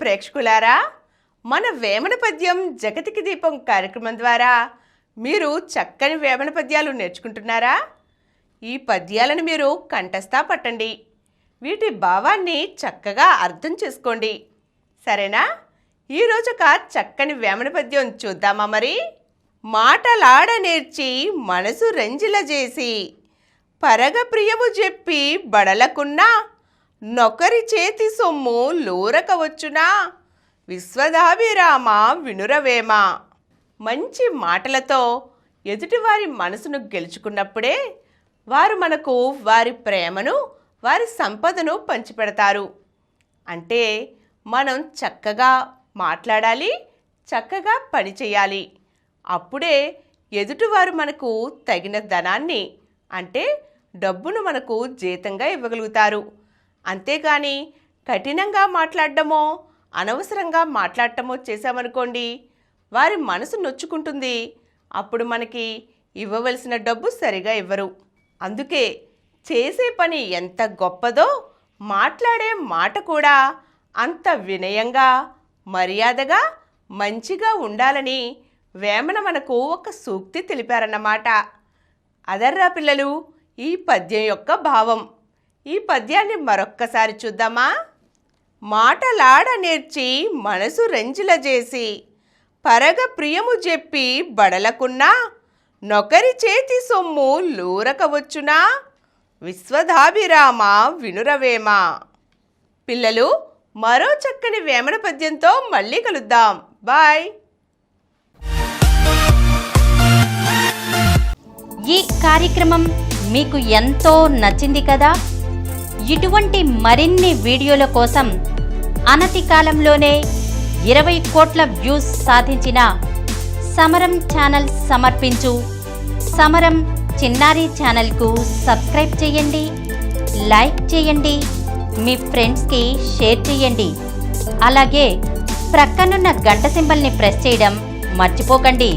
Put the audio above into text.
ప్రేక్షకులారా, మన వేమన పద్యం జగతికి దీపం కార్యక్రమం ద్వారా మీరు చక్కని వేమన పద్యాలు నేర్చుకుంటున్నారా? ఈ పద్యాలను మీరు కంఠస్థ పట్టండి. వీటి భావాన్ని చక్కగా అర్థం చేసుకోండి. సరేనా? ఈరోజు ఒక చక్కని వేమన పద్యం చూద్దామా మరి? మాటలాడ నేర్చి మనసు రంజిల చేసి పరగ ప్రియము చెప్పి బడలకున్నా నొకరి చేతి సొమ్ము లోరక వచ్చునా విశ్వదాభిరామ వినురవేమ. మంచి మాటలతో ఎదుటివారి మనసును గెలుచుకున్నప్పుడే వారు మనకు వారి ప్రేమను, వారి సంపదను పంచిపెడతారు. అంటే మనం చక్కగా మాట్లాడాలి, చక్కగా పని చేయాలి. అప్పుడే ఎదుటివారు మనకు తగిన ధనాన్ని, అంటే డబ్బును మనకు జీతంగా ఇవ్వగలుగుతారు. అంతేకాని కఠినంగా మాట్లాడటమో, అనవసరంగా మాట్లాడటమో చేశామనుకోండి, వారి మనసు నొచ్చుకుంటుంది. అప్పుడు మనకి ఇవ్వవలసిన డబ్బు సరిగా ఇవ్వరు. అందుకే చేసే పని ఎంత గొప్పదో మాట్లాడే మాట కూడా అంత వినయంగా, మర్యాదగా, మంచిగా ఉండాలని వేమన మనకు ఒక సూక్తి తెలిపారన్నమాట. అదర్రా పిల్లలు, ఈ పద్యం యొక్క భావం. ఈ పద్యాన్ని మరొక్కసారి చూద్దామా? మాటలాడ నేర్చి మనసు రంజిల చేసి పరగ ప్రియము చెప్పి బడలకున్నా నొకరి చేతి సొమ్ము లూరక వచ్చునా విశ్వదాభిరామ వినురవేమ. పిల్లలు, మరో చక్కని వేమన పద్యంతో మళ్ళీ కలుద్దాం. బాయ్. ఈ కార్యక్రమం మీకు ఎంతో నచ్చింది కదా? ఇటువంటి మరిన్ని వీడియోల కోసం అనతి కాలంలోనే 20 కోట్ల వ్యూస్ సాధించిన సమరం ఛానల్ సమర్పించు సమరం చిన్నారి ఛానల్కు సబ్స్క్రైబ్ చేయండి, లైక్ చేయండి, మీ ఫ్రెండ్స్కి షేర్ చేయండి. అలాగే ప్రక్కనున్న గంట సింబల్ని ప్రెస్ చేయడం మర్చిపోకండి.